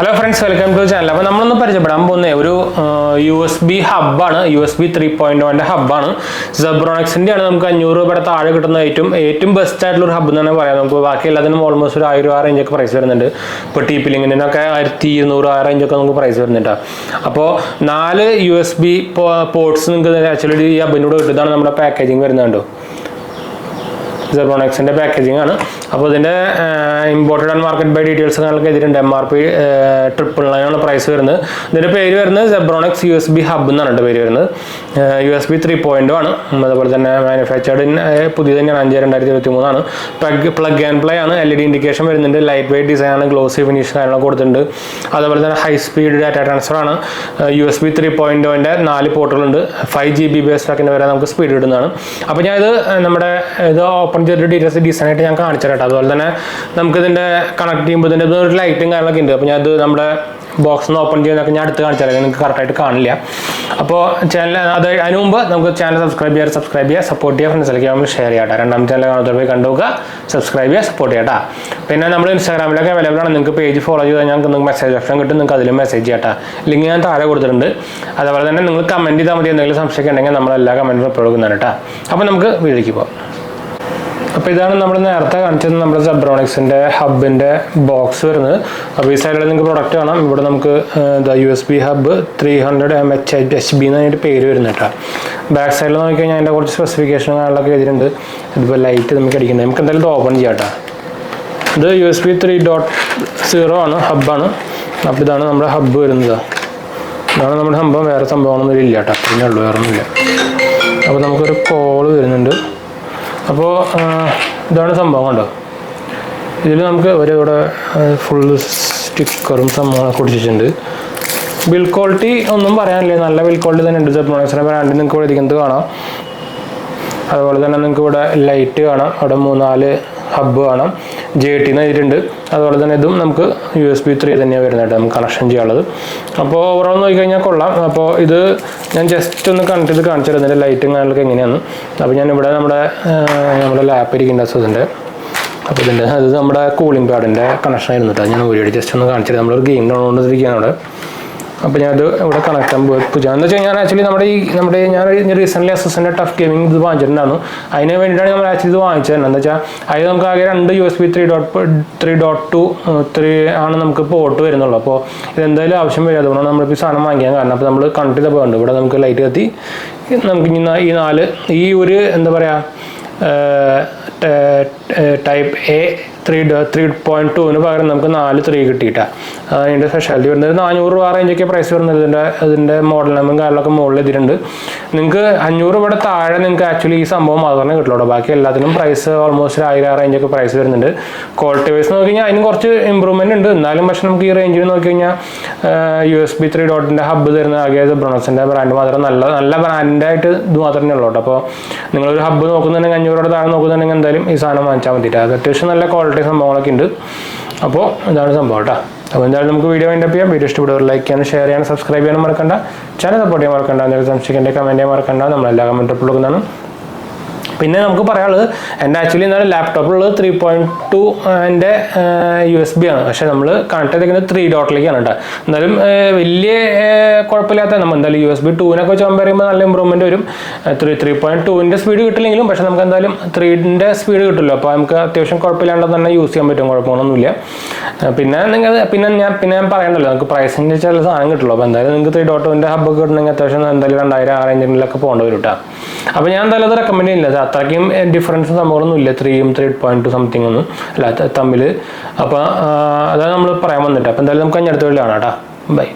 Hello friends, welcome to the channel. അപ്പോൾ നമ്മളൊന്ന് പരിചയപ്പെടാൻ പോകുന്നത് ഒരു USB ഹബ് ആണ്. USB 3.1 ന്റെ ഹബ് ആണ്. Zebronics ന്റെ ആണ്. നമുക്ക് 500 രൂപയുടെ താഴെ കിട്ടുന്ന ഏറ്റവും ബെസ്റ്റ് ആയിട്ടുള്ള ഒരു ഹബ് എന്നാണ് പറയാം. നമുക്ക് ബാക്കി എല്ലാത്തിനും ഓൾമോസ്റ്റ് ഒരു 1000 ആ റേഞ്ച് ഒക്കെ പ്രൈസ് വരുന്നുണ്ട്. ഇപ്പോൾ TP ലിങ്കിനൊക്കെ 1200 ആ റേഞ്ച് ഒക്കെ നമുക്ക് പ്രൈസ് വരുന്നുണ്ട്. അപ്പോൾ 4 USB പോർട്സ് നിങ്ങൾക്ക് ആക്ച്വലി ഈ ഹബിനോട് കിട്ടും. ഇതാണ് നമ്മുടെ പാക്കേജിങ് വരുന്നുണ്ടോ. Zebronics ന്റെ പാക്കേജിംഗ് ആണ്. അപ്പോൾ ഇതിന്റെ imported and market by details നിങ്ങൾക്ക് എതിരുണ്ട്. MRP 999 ആണ് പ്രൈസ് വരുന്നത്. ഇതിന്റെ പേര് വരുന്നത് Zebronics USB ഹബ് എന്നാണ് പേര് വരുന്നത്. USB 3.1 ആണ്. അതുപോലെ തന്നെ മാനുഫാക്ചർഡ് പുതിയത് തന്നെയാണ് 5/2023 ആണ്. പ്ലഗ് ആൻഡ് പ്ലേ ആണ്. LED ഇൻഡിക്കേഷൻ വരുന്നുണ്ട്. ലൈറ്റ് വെയിറ്റ് ഡിസൈൻ ആണ്. ഗ്ലോസി ഫിനിഷ് കാര്യങ്ങളൊക്കെ കൊടുത്തിട്ടുണ്ട്. അതുപോലെ തന്നെ ഹൈ സ്പീഡ് ഡാറ്റ ട്രാൻസ്ഫർ ആണ്. USB 3.0 ന്റെ 4 പോർട്ടുകളുണ്ട്. 5 GB ബേസ് പാക്കിന് വരെ നമുക്ക് സ്പീഡ് കിട്ടുന്നതാണ്. അപ്പോൾ ഞാൻ നമ്മുടെ ഇത് ഓപ്പൺ ചെയ്തിട്ട് ഡീറ്റെയിൽസ് ഡിസൈൻ ആയിട്ട് ഞാൻ കാണിച്ചു തരാം. അതുപോലെ തന്നെ നമുക്ക് ഇതിന്റെ കണക്ട് ചെയ്യുമ്പോൾ ഇതിന്റെ ഒരു ലൈറ്റും കാര്യങ്ങളൊക്കെ ഉണ്ട്. അപ്പോൾ ഞാൻ ഇത് നമ്മുടെ ബോക്സ് ഒന്ന് ഓപ്പൺ ചെയ്യുന്നതൊക്കെ ഞാൻ അടുത്ത് കാണിച്ചു തരാം. നിങ്ങൾക്ക് കറക്റ്റായിട്ട് കാണില്ല. അപ്പോൾ ചാനൽ അതിന് മുമ്പ് നമുക്ക് ചാനൽ സബ്സ്ക്രൈബ് ചെയ്യുക, സപ്പോർട്ട് ചെയ്യുക, ഫ്രണ്ട്സിലേക്ക് നമ്മൾ ഷെയർ ചെയ്യാം. രണ്ടാമത്തെ ചാനൽ കാണാത്തവർ പോയി കണ്ടുപോകുക, സബ്സ്ക്രൈബ് ചെയ്യുക, സപ്പോർട്ട് ചെയ്യാം. പിന്നെ നമ്മൾ ഇൻസ്റ്റാഗ്രാമിലൊക്കെ അവൈലബിൾ ആണ്. നിങ്ങൾക്ക് പേജ് ഫോളോ ചെയ്താൽ നിങ്ങൾക്ക് മെസ്സേജ് ഓപ്ഷൻ കിട്ടും. നിങ്ങൾക്ക് അതിൽ മെസ്സേജ് ചെയ്യാം. ലിങ്ക് ഞാൻ താഴെ കൊടുത്തിട്ടുണ്ട്. അതുപോലെ തന്നെ നിങ്ങൾ കമൻറ്റ് ചെയ്താൽ മതി. എന്തെങ്കിലും സംശയമൊക്കെ ഉണ്ടെങ്കിൽ നമ്മളെല്ലാ കമൻറ്റും അപ്ലോഡ് ചെയ്യുന്നതാണ് കേട്ടോ. അപ്പോൾ നമുക്ക് വീഡിയോയ്ക്ക് പോകാം. അപ്പോൾ ഇതാണ് നമ്മൾ നേരത്തെ കാണിച്ചത് നമ്മുടെ Zebronicsന്റെ ഹബിൻ്റെ ബോക്സ് വരുന്നത്. അപ്പോൾ ഈ സൈഡിൽ നിങ്ങൾക്ക് പ്രൊഡക്റ്റ് കാണാം. ഇവിടെ നമുക്ക് USB ഹബ് 300HB എന്നായിട്ട് പേര് വരുന്നത് കേട്ടോ. ബാക്ക് സൈഡിൽ നോക്കിക്കഴിഞ്ഞാൽ അതിൻ്റെ കുറച്ച് സ്പെസിഫിക്കേഷൻ കാര്യങ്ങളൊക്കെ എഴുതിയിട്ടുണ്ട്. ഇതിപ്പോൾ ലൈറ്റ് നമുക്ക് അടിക്കുന്നത്. നമുക്ക് എന്തായാലും ഇത് ഓപ്പൺ ചെയ്യാം കേട്ടോ. ഇത് USB 3.0 ആണ്, ഹബ്ബാണ്. അപ്പോൾ ഇതാണ് നമ്മുടെ ഹബ്ബ് വരുന്നത്. ഇതാണ് നമ്മുടെ സംഭവം. വേറെ സംഭവങ്ങളൊന്നും ഇല്ല കേട്ടോ. പിന്നെ ഉള്ളൂ, വേറെ ഒന്നുമില്ല. അപ്പോൾ നമുക്കൊരു കോള് വരുന്നുണ്ട്. അപ്പോൾ ഇതാണ് സംഭവം കണ്ടോ. ഇതിൽ നമുക്ക് ഇവിടെ ഫുള്ള് സ്റ്റിക്കറും സംഭവങ്ങളൊക്കെ കൊടുത്തിട്ടുണ്ട്. ബിൽ ക്വാളിറ്റി ഒന്നും പറയാനില്ല, നല്ല ബിൽ ക്വാളിറ്റി തന്നെ ഉണ്ട്. Zebronicsന്റെ ബ്രാൻഡിൽ നിങ്ങൾക്ക് ഇവിടെ ഇരിക്കുന്നത് കാണാം. അതുപോലെ തന്നെ നിങ്ങൾക്ക് ഇവിടെ ലൈറ്റ് കാണാം. അവിടെ 3-4 ഹബ്ബ് കാണാം. JT എഴുതിയിട്ടുണ്ട്. അതുപോലെ തന്നെ ഇതും നമുക്ക് USB 3 തന്നെയാണ് വരുന്നത് നമുക്ക് കണക്ഷൻ ചെയ്യാനുള്ളത്. അപ്പോൾ ഓവറോൾ നോക്കിക്കഴിഞ്ഞാൽ കൊള്ളാം. അപ്പോൾ ഇത് ഞാൻ ജസ്റ്റ് ഒന്ന് കണക്ട് ചെയ്ത് കാണിച്ചു തരാം ഇതിൻ്റെ ലൈറ്റും കാര്യങ്ങളൊക്കെ എങ്ങനെയാണ്. അപ്പോൾ ഞാൻ ഇവിടെ നമ്മുടെ ലാപ്പ് ഇരിക്കുന്ന ഇതിൻ്റെ അപ്പോൾ അത് നമ്മുടെ കൂളിംഗ് പാഡിൻ്റെ കണക്ഷൻ ആയിരുന്നു കേട്ടോ. ഞാൻ ഒരു ജസ്റ്റ് ഒന്ന് കാണിച്ചു തരാം. നമ്മളൊരു ഗെയിം ഡൗൺലോഡ് ചെയ്തിരിക്കുകയാണ് അവിടെ. അപ്പോൾ ഞാനത് ഇവിടെ കണക്ട് ചെയ്യാൻ എന്ന് വെച്ചാൽ ഞാൻ ആക്ച്വലി ഞാൻ റീസെൻ്റ്ലി അസസിൻ്റെ ടഫ് ഗെയിമിംഗ് ഇത് വാങ്ങിച്ചിട്ടുണ്ടായിരുന്നു. അതിന് വേണ്ടിയിട്ടാണ് നമ്മൾ ആക്ച്വലി ഇത് വാങ്ങിച്ചത്. എന്താ വെച്ചാൽ അതിൽ നമുക്ക് ആകെ 2 USB 3.2 ആണ് നമുക്ക് പോർട്ട് വരുന്നുള്ളൂ. അപ്പോൾ ഇതെന്തായാലും ആവശ്യം വരും. അതുകൊണ്ടാണ് നമ്മളിപ്പോൾ ഈ സാധനം വാങ്ങിക്കാൻ കാരണം. അപ്പോൾ നമ്മൾ കണക്ട് ചെയ്തപ്പോൾ ഉണ്ട് ഇവിടെ നമുക്ക് ലൈറ്റ് കത്തി നമുക്ക് ഈ ഒരു എന്താ പറയുക ടൈപ്പ് A 3.2 പകരം നമുക്ക് 4.3 കിട്ടിയിട്ടാണ്. അതിൻ്റെ സ്പെഷ്യാലിറ്റി വരുന്നത് 400 രൂപ റേഞ്ചൊക്കെ പ്രൈസ് വരുന്നത്. അതിൻ്റെ മോഡൽ നമ്പറും കാര്യങ്ങളൊക്കെ മുകളിൽ എത്തിയിട്ടുണ്ട്. നിങ്ങൾക്ക് 500 രൂപയുടെ താഴെ നിങ്ങൾക്ക് ആക്ച്വലി ഈ സംഭവം മാത്രമേ കിട്ടുള്ളൂ. ബാക്കി എല്ലാത്തിനും പ്രൈസ് ഓൾമോസ്റ്റ് 1000 റേഞ്ചൊക്കെ പ്രൈസ് വരുന്നുണ്ട്. ക്വാളിറ്റി വൈസ് നോക്കി കഴിഞ്ഞാൽ അതിന് കുറച്ച് ഇമ്പ്രൂവ്മെൻറ്റ് ഉണ്ട്. എന്നാലും പക്ഷേ നമുക്ക് ഈ റേഞ്ചിൽ നോക്കി കഴിഞ്ഞാൽ USB 3.0 ഹബ്ബ് തരുന്ന ആകെ Zebronicsന്റെ ബ്രാൻഡ് മാത്രം നല്ല ബ്രാൻഡായിട്ട് ഇത് മാത്രമേ ഉള്ളൂ. അപ്പോൾ നിങ്ങളൊരു ഹബ്ബ് നോക്കുന്നുണ്ടെങ്കിൽ 500 രൂപയുടെ താഴെ നോക്കുന്നുണ്ടെങ്കിൽ എന്തായാലും ഈ സാധനം വാങ്ങിച്ചാൽ മതിയിട്ട്. അത് അത്യാവശ്യം നല്ല ക്വാളിറ്റി സംഭവങ്ങളൊക്കെ ഉണ്ട്. അപ്പോൾ ഇതാണ് സംഭവം കേട്ടോ. അപ്പോൾ എന്തായാലും നമുക്ക് വീഡിയോ വൈൻഡപ്പ് ചെയ്യാം. വീഡിയോ ഇഷ്ടപ്പെടുന്നവർ ലൈക്ക് ചെയ്യാനും ഷെയർ ചെയ്യാനും സബ്സ്ക്രൈബ് ചെയ്യാനും മറക്കണ്ട. ചാനൽ സപ്പോർട്ട് ചെയ്യാൻ മറക്കണ്ട. എന്തെങ്കിലും സംശയിക്കേണ്ട കമൻറ്റ് ചെയ്യാൻ മറക്കണ്ട. നമ്മളെല്ലാ കമൻറ്റ് കൊടുക്കുന്നതാണ്. പിന്നെ നമുക്ക് പറയാനുള്ളത് എൻ്റെ ആക്ച്വലി എന്താണ് ലാപ്ടോപ്പിലുള്ളത് 3.2 USB ആണ്. പക്ഷേ നമ്മൾ കണക്ട് ചെയ്തിരിക്കുന്നത് 3.0 കേട്ടോ. എന്നാലും വലിയ കുഴപ്പമില്ലാത്ത നമ്മൾ എന്തായാലും USB 2 വെച്ച് കമ്പയർ ചെയ്യുമ്പോൾ നല്ല ഇമ്പ്രൂവ്മെൻറ്റ് വരും. 3.2 സ്പീഡ് കിട്ടില്ലെങ്കിലും പക്ഷേ നമുക്ക് എന്തായാലും 3 സ്പീഡ് കിട്ടുമല്ലോ. അപ്പോൾ നമുക്ക് അത്യാവശ്യം കുഴപ്പമില്ലാണ്ട് തന്നെ യൂസ് ചെയ്യാൻ പറ്റും. കുഴപ്പമൊന്നുമില്ല. പിന്നെ ഞാൻ പറയണ്ടല്ലോ നമുക്ക് പ്രൈസിൻ്റെ ചില സാധനം കിട്ടുള്ളൂ. അപ്പോൾ എന്തായാലും നിങ്ങൾക്ക് 3.2 ഹബ്ബൊക്കെ കിട്ടണമെങ്കിൽ അത്യാവശ്യം എന്തായാലും 2000 ആ റേഞ്ചിലൊക്കെ പോകേണ്ടി വരും കേട്ടോ. അപ്പോൾ ഞാൻ എന്തായാലും അത് റെക്കമെൻഡ് ചെയ്യുന്നില്ല. അത്രയ്ക്കും ഡിഫറൻസും സംഭവങ്ങളൊന്നും ഇല്ല. 3.2 സംതിങ് ഒന്നും അല്ല തമ്മിൽ. അപ്പോൾ അതാണ് നമ്മൾ പറയാൻ വന്നിട്ട്. അപ്പോൾ എന്തായാലും നമുക്ക് അടുത്ത വീഡിയോ കാണാം കേട്ടോ. ബൈ.